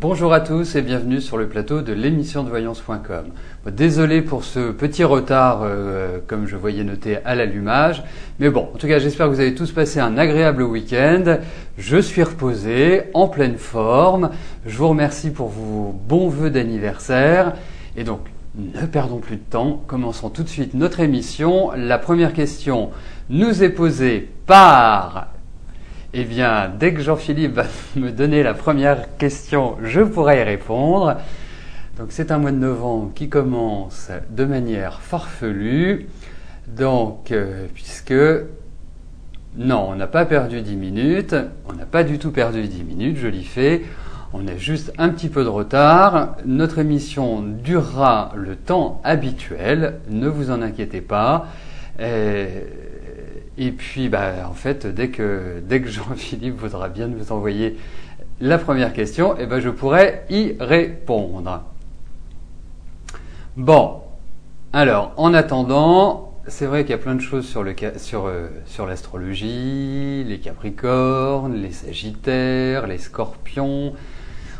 Bonjour à tous et bienvenue sur le plateau de l'émission de voyance.com. Désolé pour ce petit retard, comme je voyais noté à l'allumage. Mais bon, en tout cas, j'espère que vous avez tous passé un agréable week-end. Je suis reposé, en pleine forme. Je vous remercie pour vos bons vœux d'anniversaire. Et donc, ne perdons plus de temps. Commençons tout de suite notre émission. La première question nous est posée par... Eh bien, dès que Jean-Philippe va me donner la première question, je pourrai y répondre. Donc, c'est un mois de novembre qui commence de manière farfelue. Donc, puisque... Non, on n'a pas perdu 10 minutes. On n'a pas du tout perdu 10 minutes, je l'y fais. On a juste un petit peu de retard. Notre émission durera le temps habituel. Ne vous en inquiétez pas. Et puis, en fait, dès que Jean-Philippe voudra bien nous envoyer la première question, je pourrai y répondre. Bon, alors, en attendant, c'est vrai qu'il y a plein de choses sur l'astrologie, les Capricornes, les Sagittaires, les Scorpions.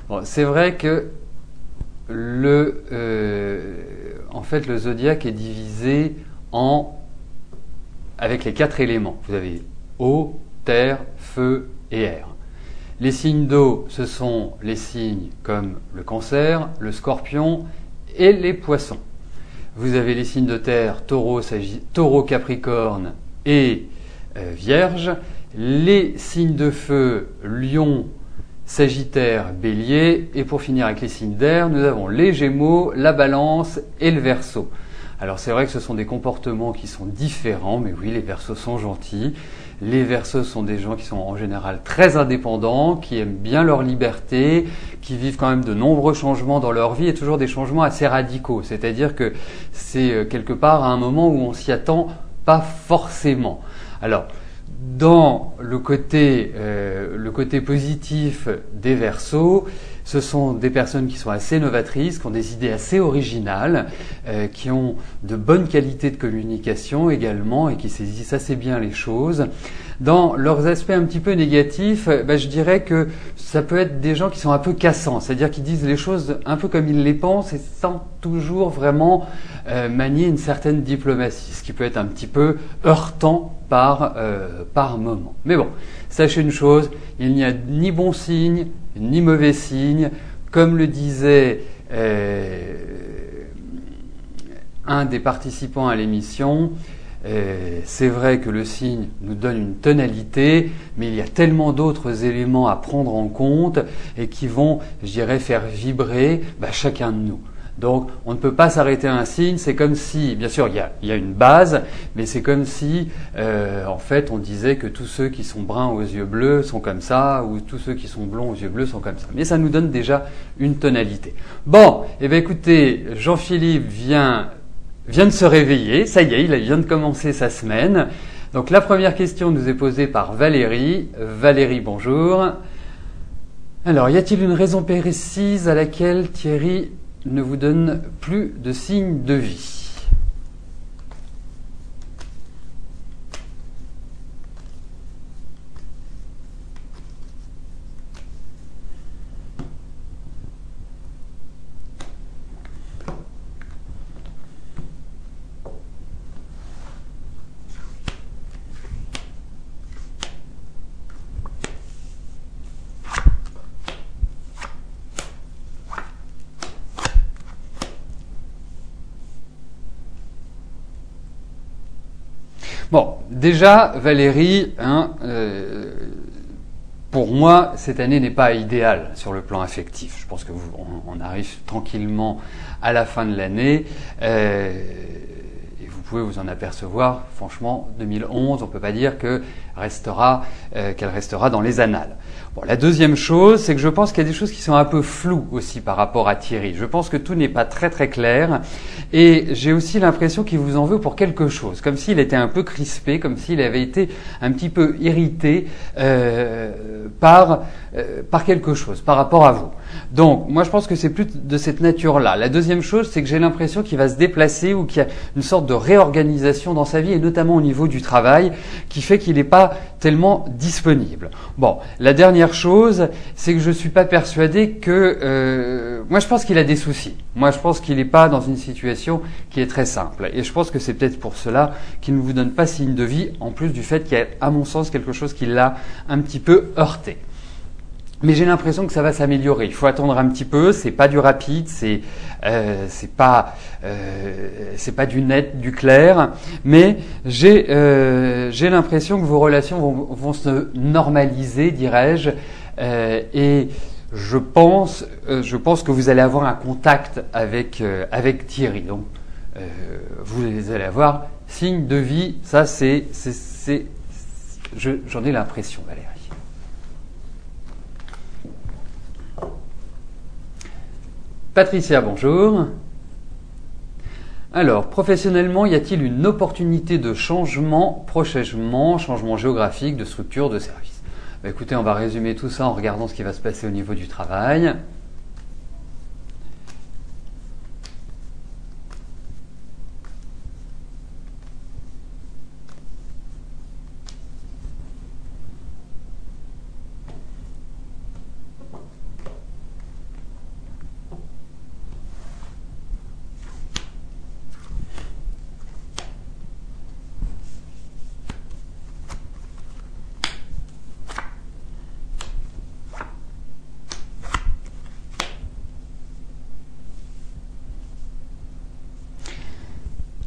Bon, c'est vrai que le zodiaque est divisé avec les 4 éléments. Vous avez eau, terre, feu et air. Les signes d'eau, ce sont les signes comme le Cancer, le Scorpion et les Poissons. Vous avez les signes de terre, Taureau, Capricorne et Vierge. Les signes de feu, Lion, Sagittaire, Bélier. Et pour finir avec les signes d'air, nous avons les Gémeaux, la Balance et le Verseau. Alors c'est vrai que ce sont des comportements qui sont différents, mais oui, les Verseaux sont gentils. Les Verseaux sont des gens qui sont en général très indépendants, qui aiment bien leur liberté, qui vivent quand même de nombreux changements dans leur vie et toujours des changements assez radicaux. C'est-à-dire que c'est quelque part à un moment où on s'y attend pas forcément. Alors, dans le côté positif des Verseaux, ce sont des personnes qui sont assez novatrices, qui ont des idées assez originales, qui ont de bonnes qualités de communication également et qui saisissent assez bien les choses. Dans leurs aspects un petit peu négatifs, je dirais que ça peut être des gens qui sont un peu cassants, c'est-à-dire qu'ils disent les choses un peu comme ils les pensent et sans toujours vraiment manier une certaine diplomatie, ce qui peut être un petit peu heurtant par moment. Mais bon, sachez une chose, il n'y a ni bon signe, ni mauvais signe. Comme le disait un des participants à l'émission, c'est vrai que le signe nous donne une tonalité, mais il y a tellement d'autres éléments à prendre en compte et qui vont, je dirais, faire vibrer chacun de nous. Donc, on ne peut pas s'arrêter à un signe. C'est comme si, bien sûr, il y a une base, mais c'est comme si, en fait, on disait que tous ceux qui sont bruns aux yeux bleus sont comme ça, ou tous ceux qui sont blonds aux yeux bleus sont comme ça. Mais ça nous donne déjà une tonalité. Bon, écoutez, Jean-Philippe vient de se réveiller. Ça y est, il vient de commencer sa semaine. Donc, la première question nous est posée par Valérie. Valérie, bonjour. Alors, y a-t-il une raison précise à laquelle Thierry ne vous donne plus de signes de vie? Bon, déjà, Valérie, pour moi, cette année n'est pas idéale sur le plan affectif. Je pense on arrive tranquillement à la fin de l'année et vous pouvez vous en apercevoir. Franchement, 2011, on ne peut pas dire qu'elle restera dans les annales. Bon, la deuxième chose, c'est que je pense qu'il y a des choses qui sont un peu floues aussi par rapport à Thierry. Je pense que tout n'est pas très très clair et j'ai aussi l'impression qu'il vous en veut pour quelque chose, comme s'il était un peu crispé, comme s'il avait été un petit peu irrité par quelque chose, par rapport à vous. Donc, moi je pense que c'est plus de cette nature-là. La deuxième chose, c'est que j'ai l'impression qu'il va se déplacer ou qu'il y a une sorte de réorganisation dans sa vie et notamment au niveau du travail qui fait qu'il n'est pas pas tellement disponible. Bon, la dernière chose, c'est que je suis pas persuadé que... moi, je pense qu'il a des soucis. Moi, je pense qu'il n'est pas dans une situation qui est très simple. Et je pense que c'est peut-être pour cela qu'il ne vous donne pas signe de vie, en plus du fait qu'il y a, à mon sens, quelque chose qui l'a un petit peu heurté. Mais j'ai l'impression que ça va s'améliorer. Il faut attendre un petit peu. C'est pas du rapide, c'est pas du net, du clair. Mais j'ai l'impression que vos relations vont se normaliser, dirais-je. Et je pense que vous allez avoir un contact avec Thierry. Donc vous allez avoir signe de vie. Ça j'en ai l'impression, Valérie. Patricia, bonjour. Alors, professionnellement, y a-t-il une opportunité de changement prochainement, changement géographique, de structure, de service? Écoutez, on va résumer tout ça en regardant ce qui va se passer au niveau du travail.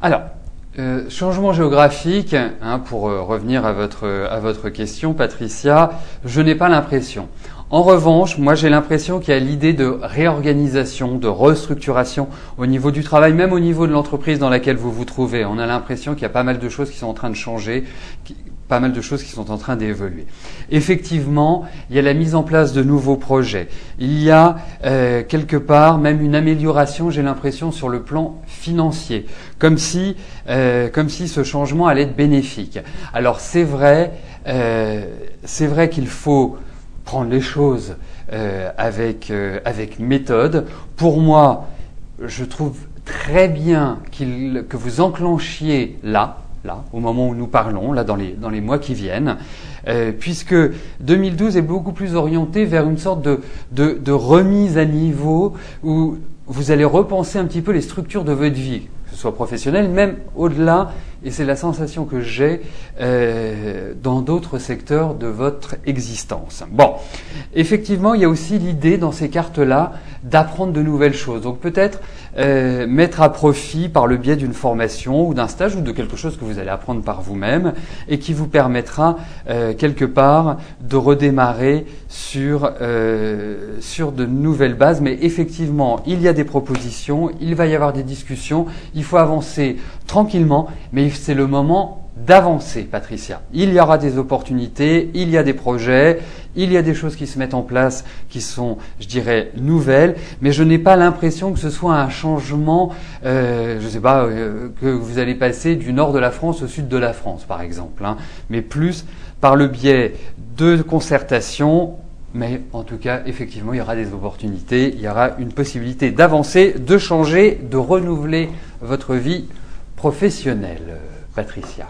Alors, changement géographique, pour revenir à votre question, Patricia, je n'ai pas l'impression. En revanche, moi j'ai l'impression qu'il y a l'idée de réorganisation, de restructuration au niveau du travail, même au niveau de l'entreprise dans laquelle vous vous trouvez. On a l'impression qu'il y a pas mal de choses qui sont en train de changer, pas mal de choses qui sont en train d'évoluer. Effectivement, il y a la mise en place de nouveaux projets. Il y a quelque part même une amélioration, j'ai l'impression, sur le plan financier, comme si ce changement allait être bénéfique. Alors c'est vrai qu'il faut prendre les choses avec méthode. Pour moi, je trouve très bien que vous enclenchiez là, au moment où nous parlons, là dans les mois qui viennent, puisque 2012 est beaucoup plus orienté vers une sorte de remise à niveau où vous allez repenser un petit peu les structures de votre vie, que ce soit professionnelle, même au-delà, et c'est la sensation que j'ai dans d'autres secteurs de votre existence. Bon, effectivement, il y a aussi l'idée dans ces cartes-là d'apprendre de nouvelles choses. Donc peut-être mettre à profit par le biais d'une formation ou d'un stage ou de quelque chose que vous allez apprendre par vous-même et qui vous permettra quelque part de redémarrer sur de nouvelles bases. Mais effectivement, il y a des propositions, il va y avoir des discussions, il faut avancer tranquillement, mais c'est le moment d'avancer, Patricia. Il y aura des opportunités, il y a des projets, il y a des choses qui se mettent en place qui sont, je dirais, nouvelles, mais je n'ai pas l'impression que ce soit un changement, je sais pas, que vous allez passer du nord de la France au sud de la France, par exemple, mais plus par le biais de concertation. Mais en tout cas, effectivement, il y aura des opportunités, il y aura une possibilité d'avancer, de changer, de renouveler votre vie professionnelle, Patricia.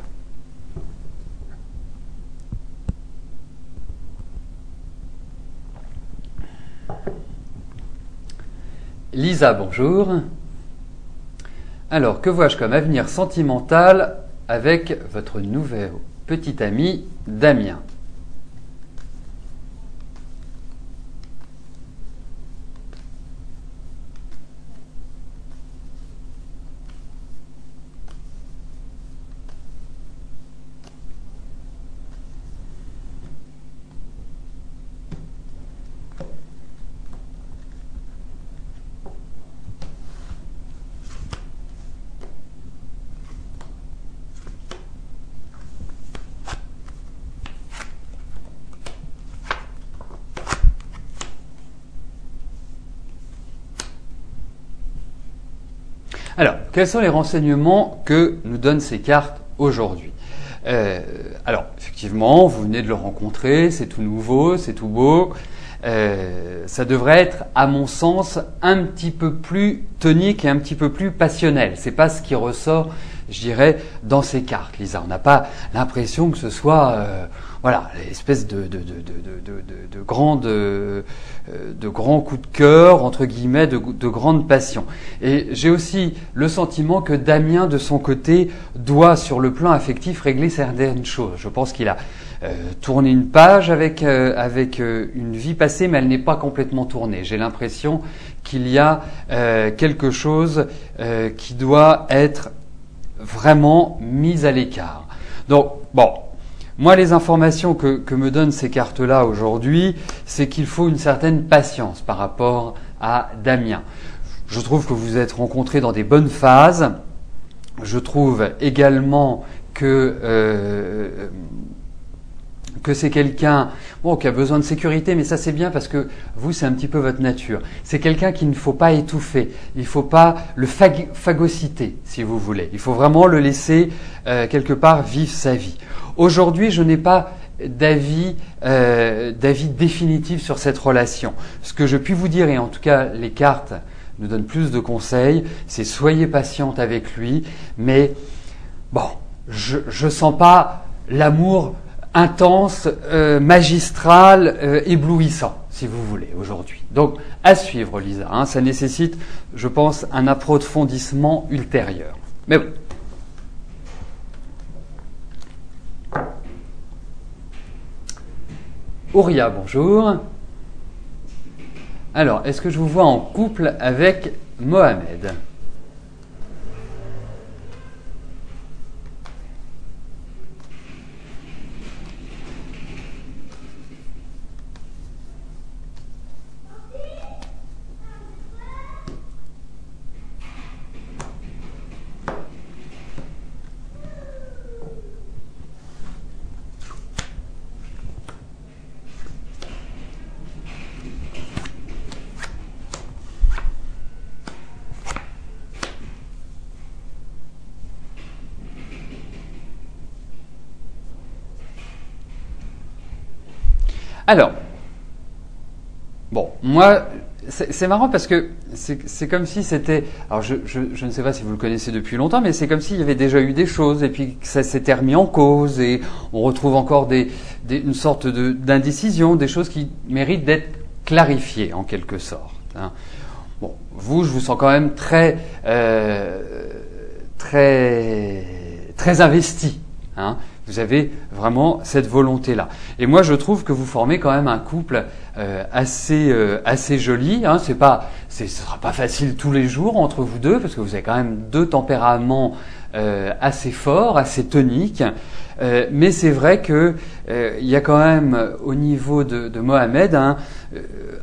Lisa, bonjour. Alors, que vois-je comme avenir sentimental avec votre nouvel petit ami Damien ? Alors, quels sont les renseignements que nous donnent ces cartes aujourd'hui ? Alors, effectivement, vous venez de le rencontrer, c'est tout nouveau, c'est tout beau. Ça devrait être, à mon sens, un petit peu plus tonique et un petit peu plus passionnel. C'est pas ce qui ressort, je dirais, dans ces cartes, Lisa. On n'a pas l'impression que ce soit voilà, l'espèce de grand coup de cœur, entre guillemets, de grande passion. Et j'ai aussi le sentiment que Damien, de son côté, doit, sur le plan affectif, régler certaines choses. Je pense qu'il a tourné une page avec une vie passée, mais elle n'est pas complètement tournée. J'ai l'impression qu'il y a quelque chose qui doit être vraiment mis à l'écart. Donc, bon, moi, les informations que me donnent ces cartes-là aujourd'hui, c'est qu'il faut une certaine patience par rapport à Damien. Je trouve que vous vous êtes rencontrés dans des bonnes phases. Je trouve également que c'est quelqu'un qui a besoin de sécurité, mais ça c'est bien parce que vous, c'est un petit peu votre nature. C'est quelqu'un qu'il ne faut pas étouffer, il ne faut pas le phagocyter, si vous voulez. Il faut vraiment le laisser quelque part vivre sa vie. Aujourd'hui, je n'ai pas d'avis définitif sur cette relation. Ce que je puis vous dire, et en tout cas les cartes nous donnent plus de conseils, c'est soyez patiente avec lui, mais bon, je sens pas l'amour intense, magistral, éblouissant, si vous voulez, aujourd'hui. Donc, à suivre, Lisa. Hein, ça nécessite, je pense, un approfondissement ultérieur. Mais bon. Ouria, bonjour. Alors, est-ce que je vous vois en couple avec Mohamed ? Alors, bon, moi, c'est marrant parce que c'est comme si c'était... Alors, je ne sais pas si vous le connaissez depuis longtemps, mais c'est comme s'il y avait déjà eu des choses et puis que ça s'était remis en cause et on retrouve encore une sorte d'indécision, des choses qui méritent d'être clarifiées en quelque sorte. Hein. Bon, vous, je vous sens quand même très investi. Hein. Vous avez vraiment cette volonté-là. Et moi, je trouve que vous formez quand même un couple assez joli. Hein. Ce sera pas facile tous les jours entre vous deux, parce que vous avez quand même deux tempéraments assez forts, assez toniques. Mais c'est vrai que il y a quand même au niveau de Mohamed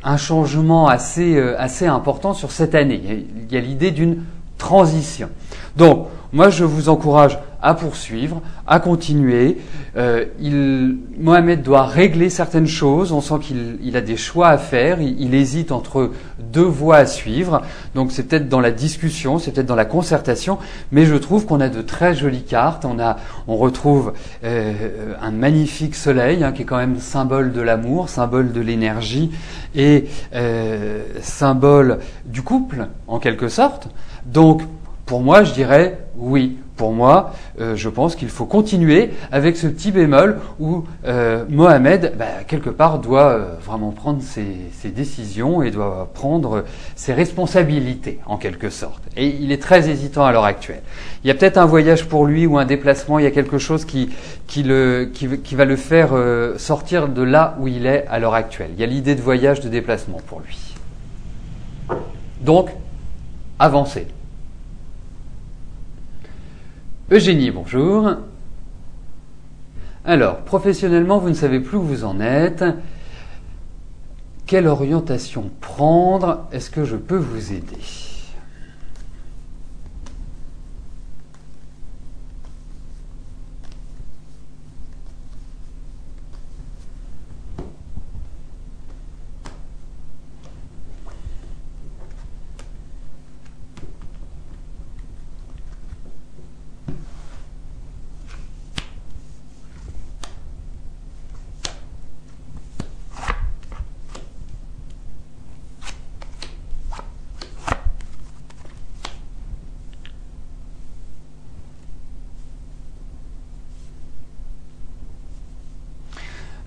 un changement assez important sur cette année. Il y a l'idée d'une transition. Donc, moi, je vous encourage à poursuivre, à continuer. Mohamed doit régler certaines choses. On sent qu'il a des choix à faire. Il hésite entre deux voies à suivre. Donc, c'est peut-être dans la discussion, c'est peut-être dans la concertation. Mais je trouve qu'on a de très jolies cartes. On retrouve un magnifique soleil qui est quand même symbole de l'amour, symbole de l'énergie et symbole du couple, en quelque sorte. Donc, pour moi, je dirais oui. Pour moi, je pense qu'il faut continuer avec ce petit bémol où Mohamed, quelque part, doit vraiment prendre ses décisions et doit prendre ses responsabilités, en quelque sorte. Et il est très hésitant à l'heure actuelle. Il y a peut-être un voyage pour lui ou un déplacement, il y a quelque chose qui va le faire sortir de là où il est à l'heure actuelle. Il y a l'idée de voyage, de déplacement pour lui. Donc, avancez. Eugénie, bonjour. Alors, professionnellement, vous ne savez plus où vous en êtes. Quelle orientation prendre? Est-ce que je peux vous aider?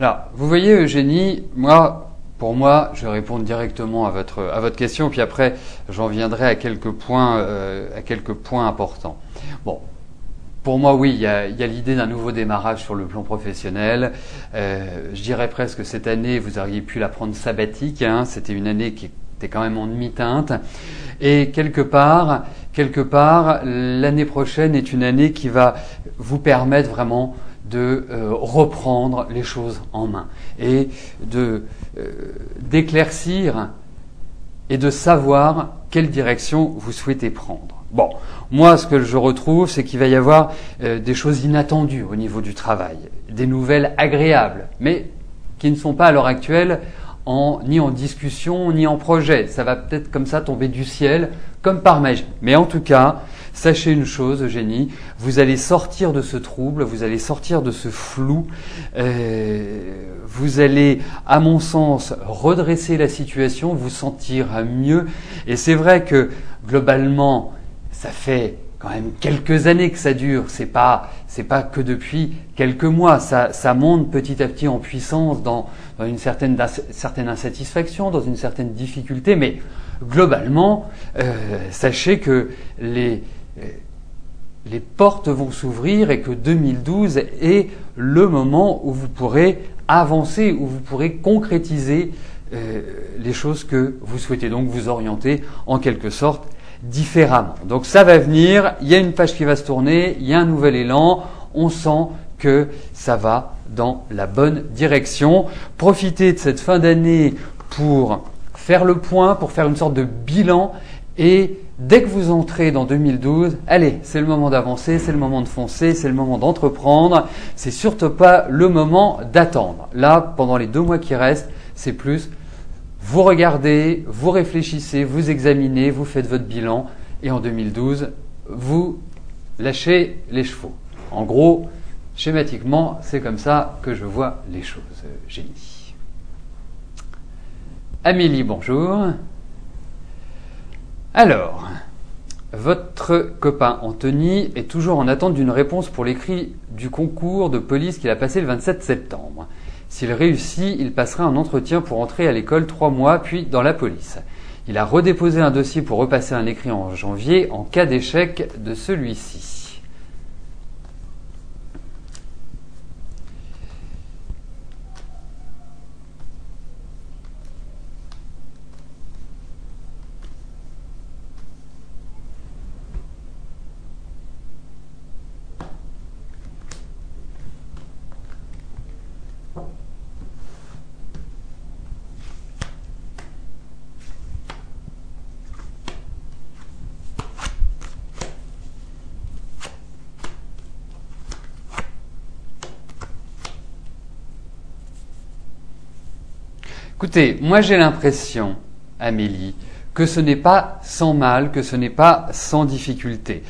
Alors, vous voyez, Eugénie, pour moi, je vais répondre directement à votre question, puis après, j'en viendrai à quelques points importants. Bon. Pour moi, oui, il y a l'idée d'un nouveau démarrage sur le plan professionnel. Je dirais presque que cette année, vous auriez pu la prendre sabbatique. C'était une année qui était quand même en demi-teinte. Et quelque part, l'année prochaine est une année qui va vous permettre vraiment de reprendre les choses en main et d'éclaircir et de savoir quelle direction vous souhaitez prendre. Bon, moi, ce que je retrouve, c'est qu'il va y avoir des choses inattendues au niveau du travail, des nouvelles agréables, mais qui ne sont pas à l'heure actuelle ni en discussion, ni en projet. Ça va peut-être comme ça tomber du ciel, comme par magie. Mais en tout cas, sachez une chose, Eugénie, vous allez sortir de ce trouble, vous allez sortir de ce flou, vous allez, à mon sens, redresser la situation, vous sentir mieux. Et c'est vrai que, globalement, ça fait quand même quelques années que ça dure. C'est pas que depuis quelques mois. Ça monte petit à petit en puissance dans une certaine insatisfaction, dans une certaine difficulté. Mais globalement, sachez que les portes vont s'ouvrir et que 2012 est le moment où vous pourrez avancer, où vous pourrez concrétiser les choses que vous souhaitez. Donc vous orienter en quelque sorte différemment. Donc ça va venir, il y a une page qui va se tourner, il y a un nouvel élan, on sent que ça va dans la bonne direction. Profitez de cette fin d'année pour faire le point, pour faire une sorte de bilan et dès que vous entrez dans 2012, allez, c'est le moment d'avancer, c'est le moment de foncer, c'est le moment d'entreprendre, c'est surtout pas le moment d'attendre. Là, pendant les 2 mois qui restent, c'est plus vous regardez, vous réfléchissez, vous examinez, vous faites votre bilan et en 2012, vous lâchez les chevaux. En gros, schématiquement, c'est comme ça que je vois les choses, Génie. Amélie, bonjour. Alors, votre copain Anthony est toujours en attente d'une réponse pour l'écrit du concours de police qu'il a passé le 27 septembre. S'il réussit, il passera un entretien pour entrer à l'école 3 mois, puis dans la police. Il a redéposé un dossier pour repasser un écrit en janvier en cas d'échec de celui-ci. Écoutez, moi j'ai l'impression, Amélie, que ce n'est pas sans mal, que ce n'est pas sans difficulté.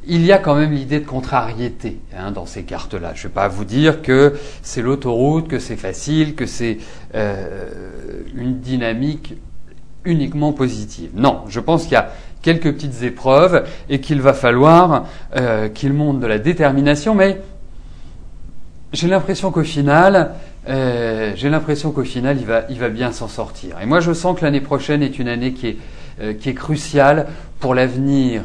Il y a quand même l'idée de contrariété dans ces cartes-là. Je ne vais pas vous dire que c'est l'autoroute, que c'est facile, que c'est une dynamique uniquement positive. Non, je pense qu'il y a quelques petites épreuves et qu'il va falloir qu'il montre de la détermination, mais j'ai l'impression qu'au final, il va bien s'en sortir. Et moi, je sens que l'année prochaine est une année qui est cruciale pour l'avenir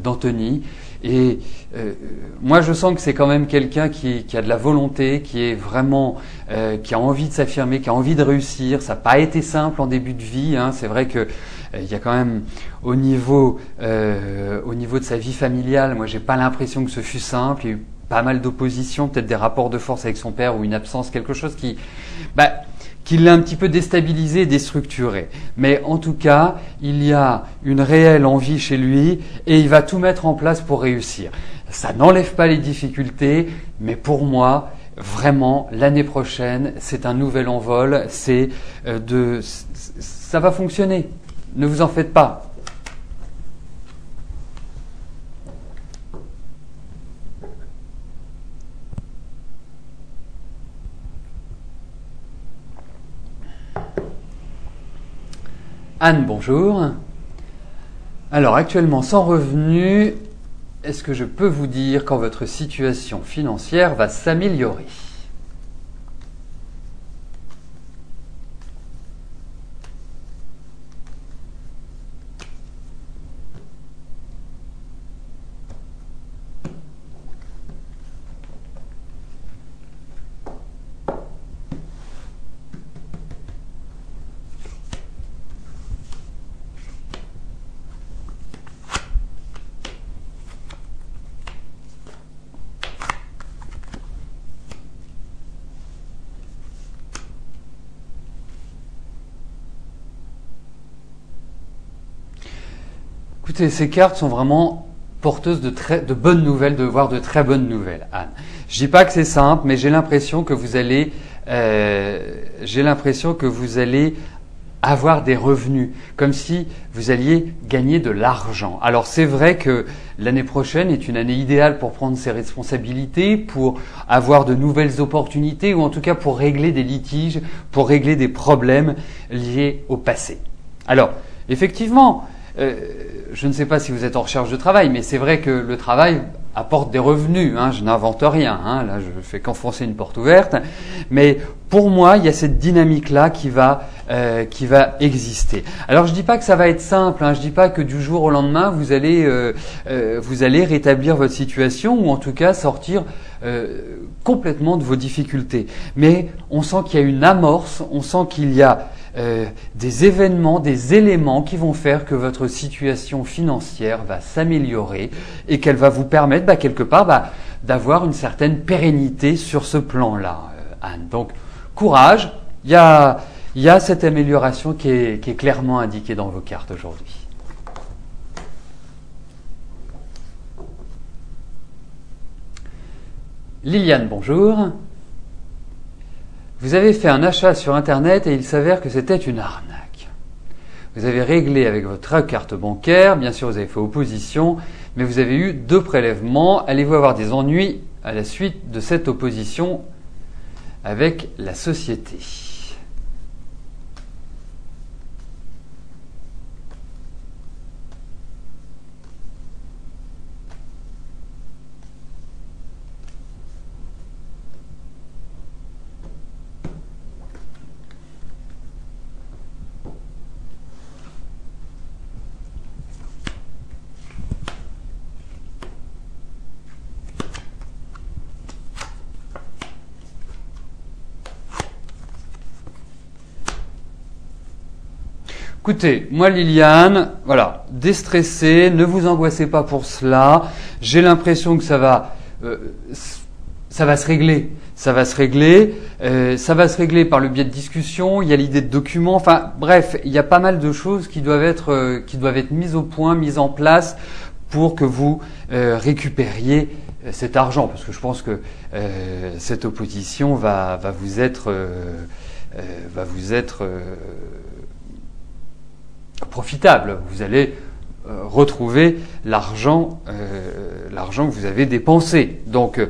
d'Anthony. Et moi, je sens que c'est quand même quelqu'un qui a de la volonté, qui est vraiment, qui a envie de s'affirmer, qui a envie de réussir. Ça n'a pas été simple en début de vie. C'est vrai que il y a quand même au niveau de sa vie familiale, moi, j'ai pas l'impression que ce fut simple. Il y a eu pas mal d'opposition, peut-être des rapports de force avec son père ou une absence, quelque chose qui l'a un petit peu déstabilisé et déstructuré. Mais en tout cas, il y a une réelle envie chez lui et il va tout mettre en place pour réussir. Ça n'enlève pas les difficultés, mais pour moi, vraiment, l'année prochaine, c'est un nouvel envol, ça va fonctionner. Ne vous en faites pas. Anne, bonjour. Alors, actuellement sans revenu, est-ce que je peux vous dire quand votre situation financière va s'améliorer ? Écoutez, ces cartes sont vraiment porteuses de bonnes nouvelles, voire de très bonnes nouvelles, Anne. Je dis pas que c'est simple, mais j'ai l'impression que vous allez avoir des revenus, comme si vous alliez gagner de l'argent. Alors c'est vrai que l'année prochaine est une année idéale pour prendre ses responsabilités, pour avoir de nouvelles opportunités, ou en tout cas pour régler des litiges, pour régler des problèmes liés au passé. Alors, effectivement, je ne sais pas si vous êtes en recherche de travail, mais c'est vrai que le travail apporte des revenus. Je n'invente rien. Là, je fais qu'enfoncer une porte ouverte. Mais pour moi, il y a cette dynamique-là qui va exister. Alors, je dis pas que ça va être simple. Je dis pas que du jour au lendemain, vous allez rétablir votre situation ou en tout cas sortir complètement de vos difficultés. Mais on sent qu'il y a une amorce. On sent qu'il y a des événements, des éléments qui vont faire que votre situation financière va s'améliorer et qu'elle va vous permettre quelque part d'avoir une certaine pérennité sur ce plan-là, Anne. Donc, courage, il y a cette amélioration qui est clairement indiquée dans vos cartes aujourd'hui. Liliane, bonjour. Vous avez fait un achat sur Internet et il s'avère que c'était une arnaque. Vous avez réglé avec votre carte bancaire, bien sûr vous avez fait opposition, mais vous avez eu 2 prélèvements. Allez-vous avoir des ennuis à la suite de cette opposition avec la société ? Écoutez, moi Liliane, voilà, déstressez, ne vous angoissez pas pour cela. J'ai l'impression que ça va se régler. Ça va se régler par le biais de discussions. Il y a l'idée de documents. Enfin, bref, il y a pas mal de choses qui doivent être mises au point, mises en place pour que vous récupériez cet argent. Parce que je pense que cette opposition va vous être profitable. Vous allez retrouver l'argent que vous avez dépensé. Donc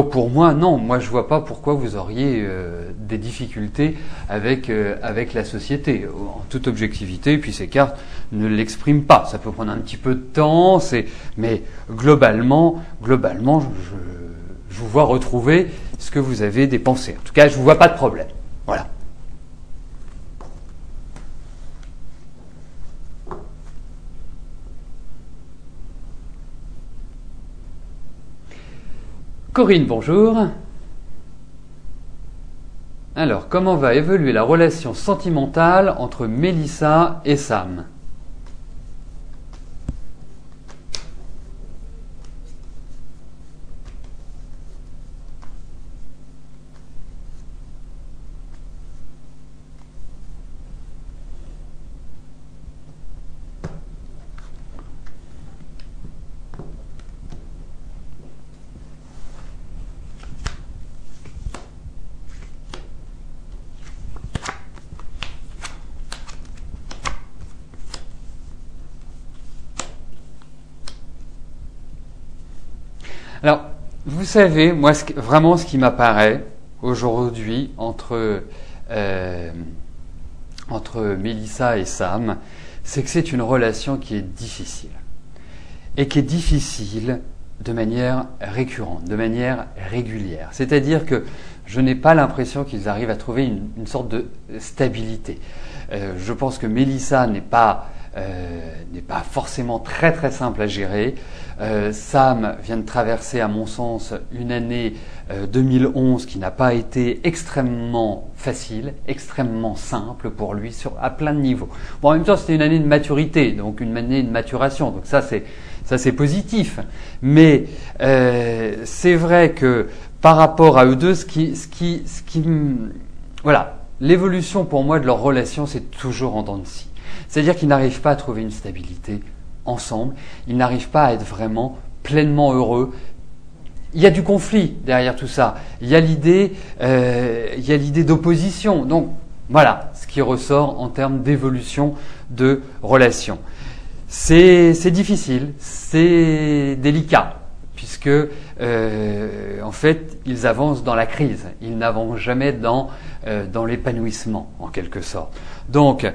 pour moi, non, moi je vois pas pourquoi vous auriez des difficultés avec la société. En toute objectivité, puis ces cartes ne l'expriment pas. Ça peut prendre un petit peu de temps, mais globalement, je vous vois retrouver ce que vous avez dépensé. En tout cas, je vous vois pas de problème. Voilà. Corinne, bonjour. Alors, comment va évoluer la relation sentimentale entre Mélissa et Sam ? Alors, vous savez, moi, vraiment ce qui m'apparaît aujourd'hui entre Mélissa et Sam, c'est que c'est une relation qui est difficile. Et qui est difficile de manière récurrente, de manière régulière. C'est-à-dire que je n'ai pas l'impression qu'ils arrivent à trouver une sorte de stabilité. Je pense que Mélissa n'est pas forcément très très simple à gérer. Sam vient de traverser, à mon sens, une année 2011 qui n'a pas été extrêmement facile, extrêmement simple pour lui à plein de niveaux. Bon, en même temps, c'était une année de maturité, donc une année de maturation, donc ça c'est positif. Mais c'est vrai que par rapport à eux deux, voilà, l'évolution pour moi de leur relation, c'est toujours en dents de scie. C'est-à-dire qu'ils n'arrivent pas à trouver une stabilité ensemble, ils n'arrivent pas à être vraiment pleinement heureux. Il y a du conflit derrière tout ça. Il y a l'idée d'opposition. Donc voilà ce qui ressort en termes d'évolution de relation. C'est difficile, c'est délicat, puisque en fait ils avancent dans la crise. Ils n'avancent jamais dans l'épanouissement en quelque sorte. Donc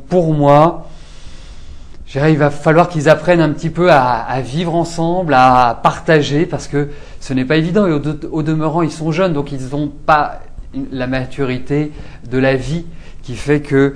pour moi, il va falloir qu'ils apprennent un petit peu à vivre ensemble, à partager, parce que ce n'est pas évident. Et au demeurant, ils sont jeunes, donc ils n'ont pas la maturité de la vie qui fait que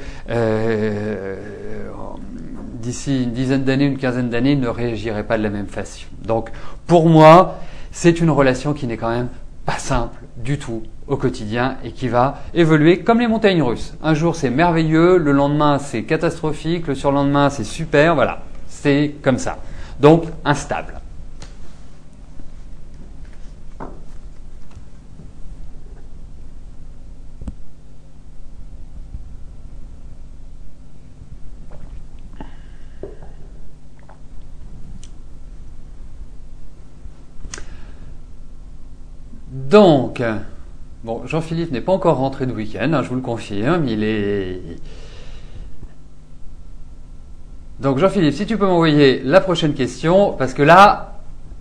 d'ici une dizaine d'années, une quinzaine d'années, ils ne réagiraient pas de la même façon. Donc pour moi, c'est une relation qui n'est quand même pas simple du tout au quotidien et qui va évoluer comme les montagnes russes. Un jour c'est merveilleux, le lendemain c'est catastrophique, le surlendemain c'est super, voilà, c'est comme ça. Donc instable. Donc, bon, Jean-Philippe n'est pas encore rentré de week-end, hein, je vous le confirme, Donc Jean-Philippe, si tu peux m'envoyer la prochaine question, parce que là,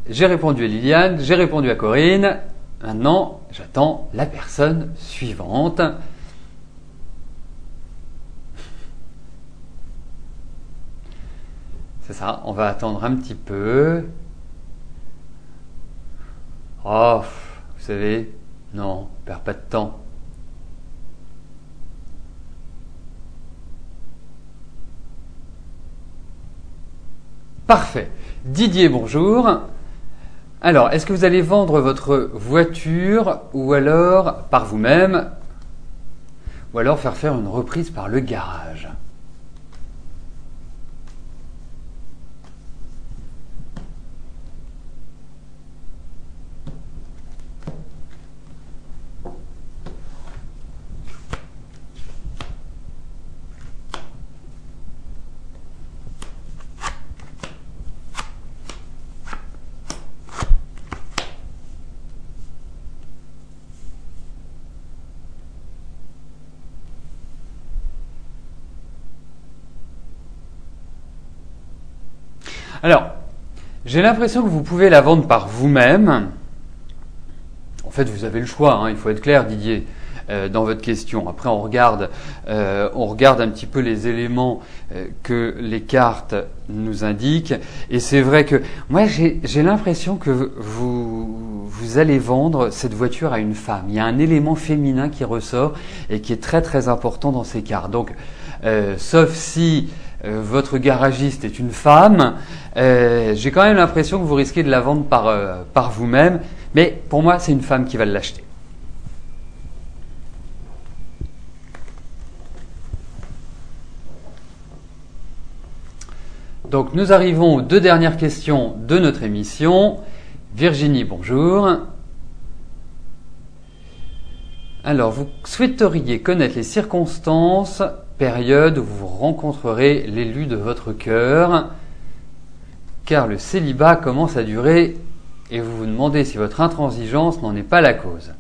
j'ai répondu à Liliane, j'ai répondu à Corinne, maintenant j'attends la personne suivante. C'est ça, on va attendre un petit peu. Oh, vous savez, non, on perd pas de temps. Parfait. Didier, bonjour. Alors, est-ce que vous allez vendre votre voiture ou alors par vous-même ou alors faire une reprise par le garage ? Alors, j'ai l'impression que vous pouvez la vendre par vous-même. En fait, vous avez le choix, hein, il faut être clair, Didier, dans votre question. Après, on regarde un petit peu les éléments que les cartes nous indiquent. Et c'est vrai que moi, j'ai l'impression que vous allez vendre cette voiture à une femme. Il y a un élément féminin qui ressort et qui est très très important dans ces cartes. Donc, sauf si votre garagiste est une femme, j'ai quand même l'impression que vous risquez de la vendre par vous-même, mais pour moi c'est une femme qui va l'acheter. Donc nous arrivons aux deux dernières questions de notre émission. Virginie, bonjour. Alors, vous souhaiteriez connaître les circonstances, période où vous rencontrerez l'élu de votre cœur, car le célibat commence à durer et vous vous demandez si votre intransigeance n'en est pas la cause.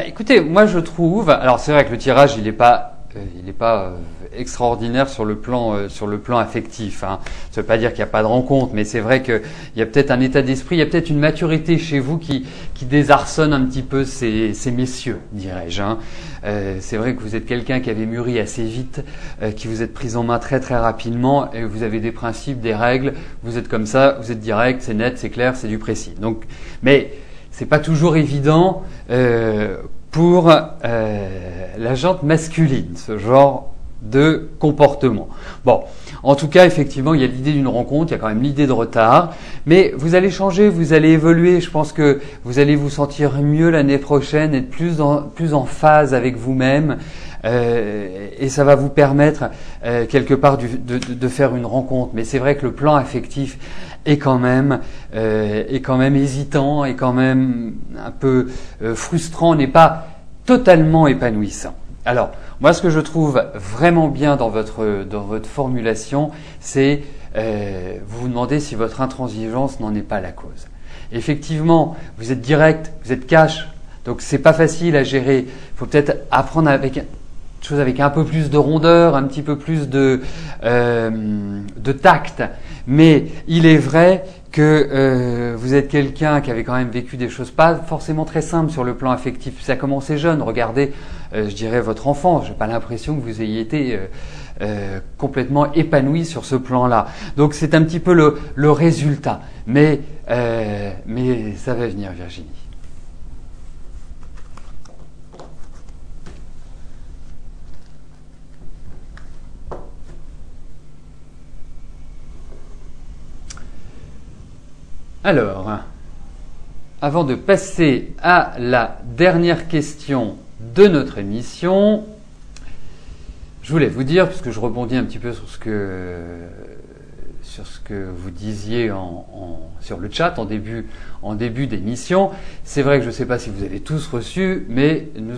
Écoutez, moi je trouve, alors c'est vrai que le tirage il n'est pas extraordinaire sur le plan affectif. Hein. Ça ne veut pas dire qu'il n'y a pas de rencontre, mais c'est vrai qu'il y a peut-être un état d'esprit, il y a peut-être une maturité chez vous qui désarçonne un petit peu ces messieurs, dirais-je. Hein. C'est vrai que vous êtes quelqu'un qui avait mûri assez vite, qui vous êtes pris en main très très rapidement, et vous avez des principes, des règles. Vous êtes comme ça, vous êtes direct, c'est net, c'est clair, c'est du précis. Donc, mais c'est pas toujours évident pour la jante masculine, ce genre de comportement. Bon, en tout cas, effectivement, il y a l'idée d'une rencontre, il y a quand même l'idée de retard, mais vous allez changer, vous allez évoluer. Je pense que vous allez vous sentir mieux l'année prochaine, être plus en phase avec vous-même, et ça va vous permettre quelque part de faire une rencontre. Mais c'est vrai que le plan affectif est quand même hésitant, est quand même un peu frustrant, n'est pas totalement épanouissant. Alors, moi, ce que je trouve vraiment bien dans votre formulation, c'est vous vous demandez si votre intransigeance n'en est pas la cause. Effectivement, vous êtes direct, vous êtes cash, donc c'est pas facile à gérer. Il faut peut-être apprendre avec chose avec un peu plus de rondeur, un petit peu plus de tact. Mais il est vrai que vous êtes quelqu'un qui avait quand même vécu des choses pas forcément très simples sur le plan affectif. Ça a commencé jeune. Regardez, je dirais votre enfant. J'ai pas l'impression que vous ayez été complètement épanoui sur ce plan-là. Donc c'est un petit peu le résultat. Mais ça va venir, Virginie. Alors, avant de passer à la dernière question de notre émission, je voulais vous dire, puisque je rebondis un petit peu sur ce que vous disiez sur le chat en début d'émission, c'est vrai que je ne sais pas si vous avez tous reçu, mais nous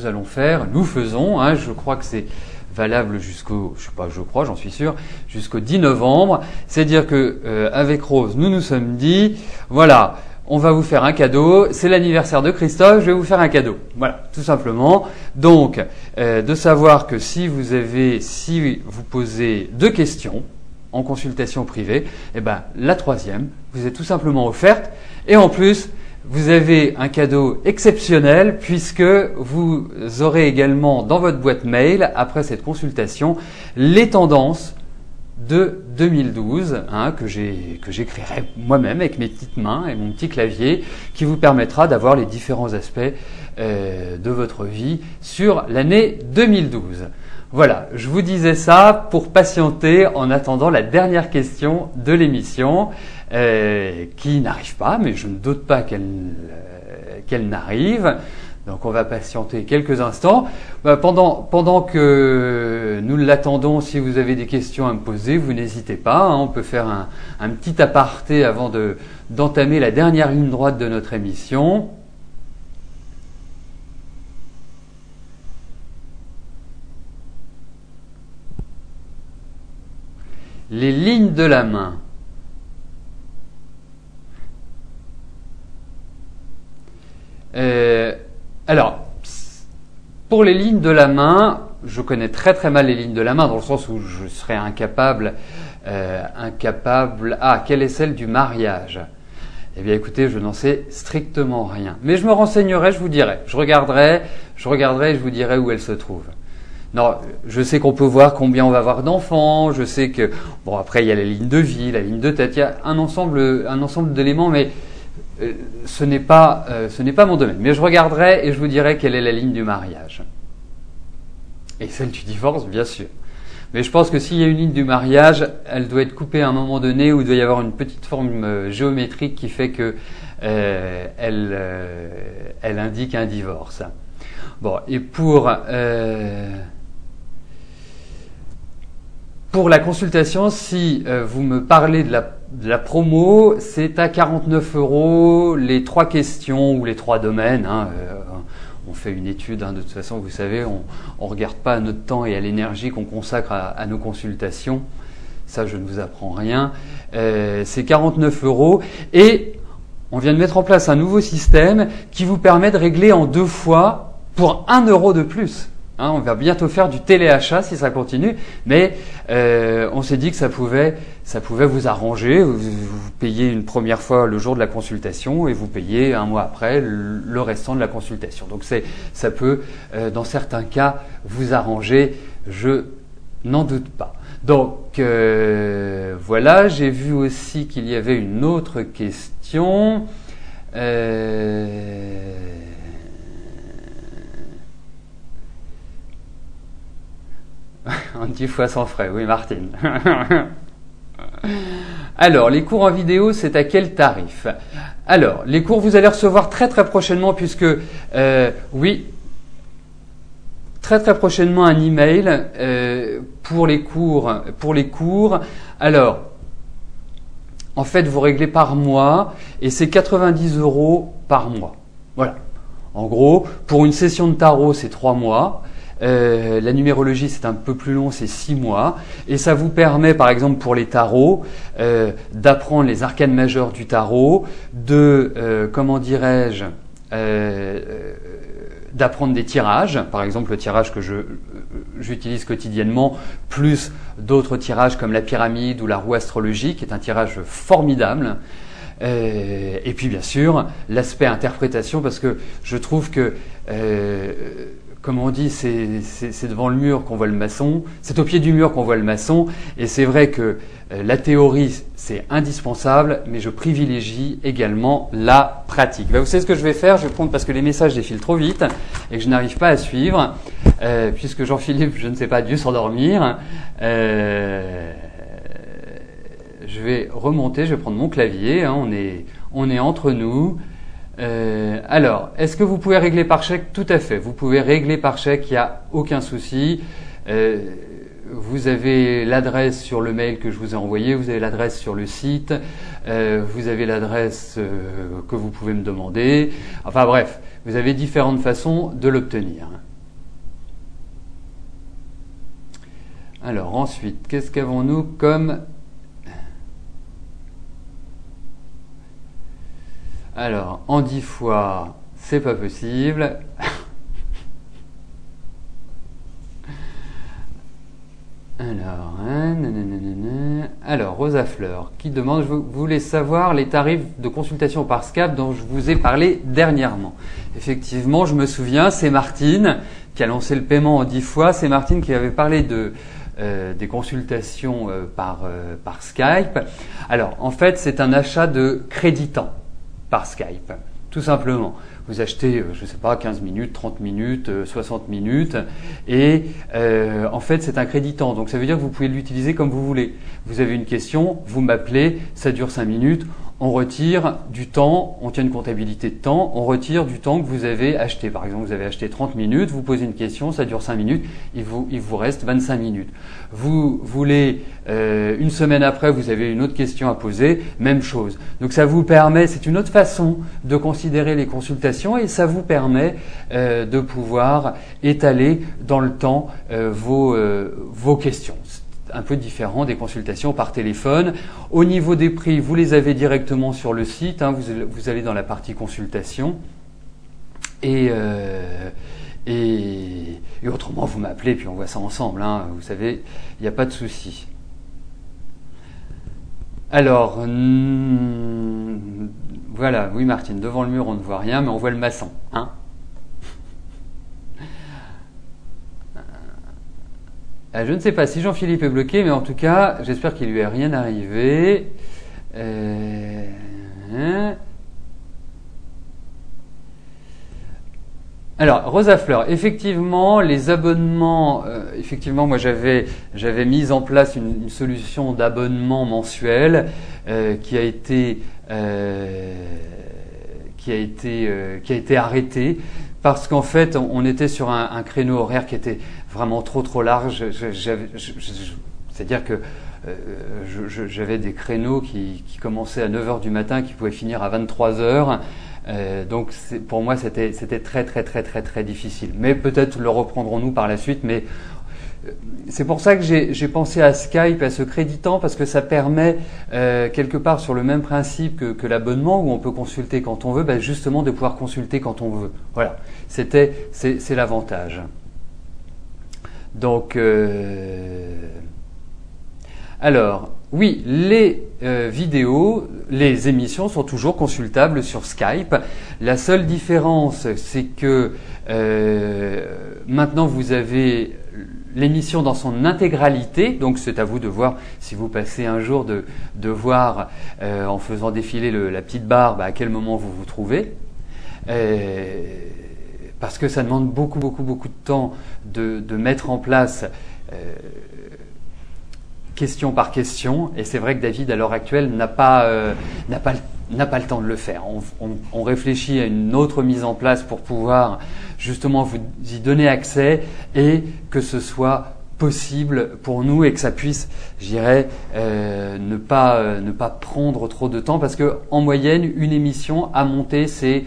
faisons, je crois que c'est valable j'en suis sûr, jusqu'au 10 novembre. C'est-à-dire que avec Rose, nous nous sommes dit, voilà, on va vous faire un cadeau, c'est l'anniversaire de Christophe, je vais vous faire un cadeau. Voilà, tout simplement. Donc, de savoir que si vous posez 2 questions en consultation privée, la 3e vous est tout simplement offerte. Et en plus, vous avez un cadeau exceptionnel puisque vous aurez également dans votre boîte mail, après cette consultation, les tendances de 2012 que j'écrirai moi-même avec mes petites mains et mon petit clavier, qui vous permettra d'avoir les différents aspects de votre vie sur l'année 2012. Voilà, je vous disais ça pour patienter en attendant la dernière question de l'émission, qui n'arrive pas, mais je ne doute pas qu'elle n'arrive. Donc on va patienter quelques instants. Pendant que nous l'attendons, si vous avez des questions à me poser, vous n'hésitez pas. On peut faire un petit aparté avant d'entamer la dernière ligne droite de notre émission. Les lignes de la main. Alors, pour les lignes de la main, je connais très très mal les lignes de la main, dans le sens où je serais incapable. Quelle est celle du mariage? Eh bien écoutez, je n'en sais strictement rien. Mais je me renseignerai, je vous dirai. Je regarderai et je vous dirai où elle se trouve. Non, je sais qu'on peut voir combien on va avoir d'enfants, je sais que, bon après il y a la ligne de vie, la ligne de tête, il y a un ensemble d'éléments, mais ce n'est pas mon domaine. Mais je regarderai et je vous dirai quelle est la ligne du mariage. Et celle du divorce, bien sûr. Mais je pense que s'il y a une ligne du mariage, elle doit être coupée à un moment donné, où il doit y avoir une petite forme géométrique qui fait que elle indique un divorce. Bon, et pour la consultation, si vous me parlez de la promo, c'est à 49 € les 3 questions ou les 3 domaines. On fait une étude, de toute façon, vous savez, on ne regarde pas à notre temps et à l'énergie qu'on consacre à nos consultations. Ça, je ne vous apprends rien. C'est 49 € et on vient de mettre en place un nouveau système qui vous permet de régler en 2 fois pour 1 € de plus. On va bientôt faire du téléachat si ça continue, mais on s'est dit que ça pouvait vous arranger. Vous payez une première fois le jour de la consultation et vous payez un mois après le restant de la consultation. Donc ça peut, dans certains cas, vous arranger, je n'en doute pas. Donc voilà, j'ai vu aussi qu'il y avait une autre question. En 10 fois sans frais, oui Martine. Alors, les cours en vidéo, c'est à quel tarif? Alors, les cours, vous allez recevoir très très prochainement, puisque, oui, très très prochainement un email pour les cours. Alors, en fait, vous réglez par mois, et c'est 90 € par mois. Voilà. En gros, pour une session de tarot, c'est 3 mois. La numérologie, c'est un peu plus long, c'est 6 mois. Et ça vous permet, par exemple, pour les tarots, d'apprendre les arcanes majeures du tarot, comment dirais-je, d'apprendre des tirages. Par exemple, le tirage que j'utilise quotidiennement, plus d'autres tirages comme la pyramide ou la roue astrologique, qui est un tirage formidable. Et puis, bien sûr, l'aspect interprétation, parce que je trouve que... comme on dit, c'est devant le mur qu'on voit le maçon, c'est au pied du mur qu'on voit le maçon, et c'est vrai que la théorie, c'est indispensable, mais je privilégie également la pratique. Vous savez ce que je vais faire? Je vais prendre, parce que les messages défilent trop vite, et que je n'arrive pas à suivre, puisque Jean-Philippe, je ne sais pas, dû s'endormir, je vais remonter, je vais prendre mon clavier, hein, on est entre nous. Alors, est-ce que vous pouvez régler par chèque? Tout à fait, vous pouvez régler par chèque, il n'y a aucun souci. Vous avez l'adresse sur le mail que je vous ai envoyé, vous avez l'adresse sur le site, vous avez l'adresse que vous pouvez me demander. Enfin bref, vous avez différentes façons de l'obtenir. Alors ensuite, qu'est-ce qu'avons-nous comme... Alors, en 10 fois, c'est pas possible. Alors, Rosa Fleur, qui demande, je voulais savoir les tarifs de consultation par Skype dont je vous ai parlé dernièrement. Effectivement, je me souviens, c'est Martine qui a lancé le paiement en 10 fois. C'est Martine qui avait parlé des consultations par Skype. Alors, en fait, c'est un achat de crédit temps par Skype, tout simplement. Vous achetez, je ne sais pas, 15 minutes, 30 minutes, 60 minutes, et en fait, c'est un crédit temps. Donc, ça veut dire que vous pouvez l'utiliser comme vous voulez. Vous avez une question, vous m'appelez, ça dure 5 minutes, on retire du temps, on tient une comptabilité de temps, on retire du temps que vous avez acheté. Par exemple, vous avez acheté 30 minutes, vous posez une question, ça dure 5 minutes, il vous reste 25 minutes. Vous voulez, une semaine après, vous avez une autre question à poser, même chose. Donc ça vous permet, c'est une autre façon de considérer les consultations, et ça vous permet de pouvoir étaler dans le temps vos questions. Un peu différent des consultations par téléphone. Au niveau des prix, vous les avez directement sur le site, hein, vous allez dans la partie consultation, et autrement vous m'appelez puis on voit ça ensemble, hein, vous savez, il n'y a pas de souci. Alors, voilà, oui Martine, devant le mur on ne voit rien, mais on voit le maçon, hein. Je ne sais pas si Jean-Philippe est bloqué, mais en tout cas, j'espère qu'il lui est rien arrivé. Alors, Rosa Fleur, effectivement, les abonnements, effectivement, moi j'avais mis en place une solution d'abonnement mensuel qui a été arrêtée parce qu'en fait, on était sur un créneau horaire qui était vraiment trop large. C'est-à-dire que j'avais des créneaux qui commençaient à 9h du matin, qui pouvaient finir à 23h. Donc pour moi, c'était très difficile. Mais peut-être le reprendrons-nous par la suite. Mais c'est pour ça que j'ai pensé à Skype, à ce crédit temps, parce que ça permet quelque part sur le même principe que l'abonnement, où on peut consulter quand on veut, justement de pouvoir consulter quand on veut. Voilà, c'est l'avantage. Donc, alors, oui, les vidéos, les émissions sont toujours consultables sur Skype. La seule différence, c'est que maintenant vous avez l'émission dans son intégralité, donc c'est à vous de voir, si vous passez un jour, de voir en faisant défiler la petite barre à quel moment vous vous trouvez. Parce que ça demande beaucoup de temps de mettre en place question par question, et c'est vrai que David, à l'heure actuelle, n'a pas le temps de le faire. On réfléchit à une autre mise en place pour pouvoir justement vous y donner accès et que ce soit possible pour nous et que ça puisse, je dirais, ne pas prendre trop de temps, parce que en moyenne, une émission à monter, c'est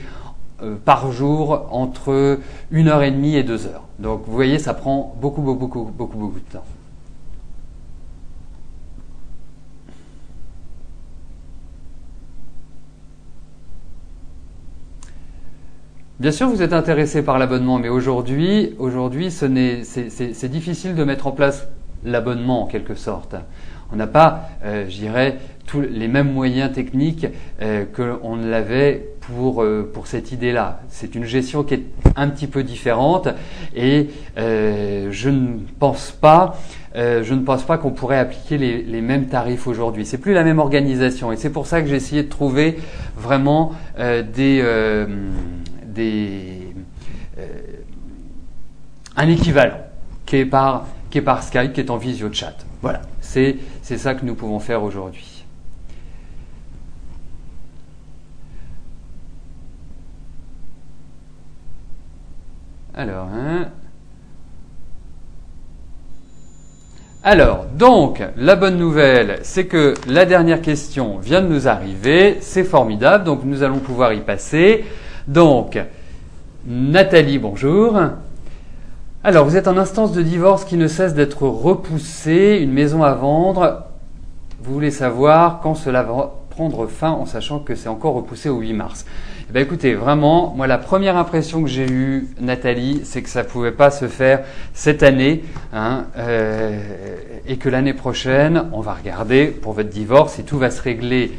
par jour entre 1h30 et 2 heures. Donc vous voyez, ça prend beaucoup de temps. Bien sûr, vous êtes intéressé par l'abonnement, mais aujourd'hui, c'est difficile de mettre en place l'abonnement en quelque sorte. On n'a pas, je dirais, tous les mêmes moyens techniques qu'on l'avait pour cette idée-là. C'est une gestion qui est un petit peu différente et je ne pense pas qu'on pourrait appliquer les mêmes tarifs aujourd'hui. C'est plus la même organisation et c'est pour ça que j'ai essayé de trouver vraiment un équivalent qui est par Skype, qui est en visio chat. Voilà, c'est ça que nous pouvons faire aujourd'hui. Alors, donc, la bonne nouvelle, c'est que la dernière question vient de nous arriver. C'est formidable, donc nous allons pouvoir y passer. Donc, Nathalie, bonjour. Alors, vous êtes en instance de divorce qui ne cesse d'être repoussée, une maison à vendre. Vous voulez savoir quand cela va prendre fin en sachant que c'est encore repoussé au 8 mars. Eh bien, écoutez, vraiment, moi, la première impression que j'ai eue, Nathalie, c'est que ça ne pouvait pas se faire cette année et que l'année prochaine, on va regarder pour votre divorce et tout va se régler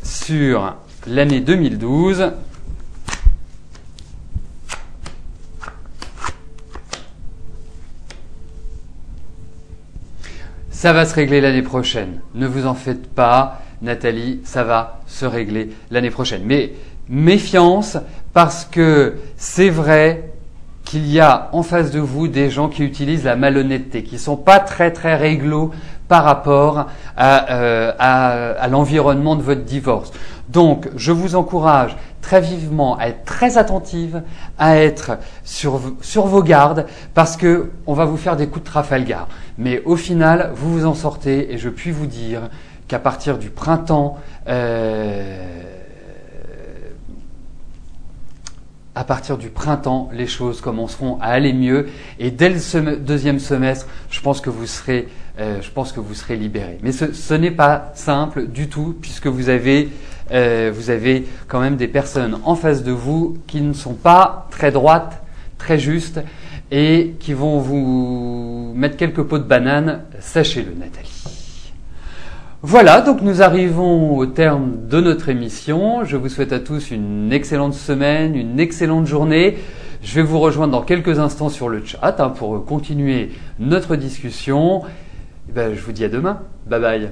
sur l'année 2012. Ça va se régler l'année prochaine. Ne vous en faites pas, Nathalie, ça va se régler l'année prochaine. Mais méfiance, parce que c'est vrai qu'il y a en face de vous des gens qui utilisent la malhonnêteté, qui sont pas très réglo par rapport à l'environnement de votre divorce. Donc, je vous encourage très vivement à être très attentive, à être sur vos gardes, parce que on va vous faire des coups de Trafalgar. Mais au final, vous vous en sortez, et je puis vous dire qu'à partir du printemps, les choses commenceront à aller mieux, et dès le deuxième semestre, je pense que vous serez libérés. Mais ce n'est pas simple du tout, puisque vous avez quand même des personnes en face de vous qui ne sont pas très droites, très justes, et qui vont vous mettre quelques pots de banane, sachez-le, Nathalie. Voilà, donc nous arrivons au terme de notre émission. Je vous souhaite à tous une excellente semaine, une excellente journée. Je vais vous rejoindre dans quelques instants sur le chat pour continuer notre discussion. Je vous dis à demain. Bye bye.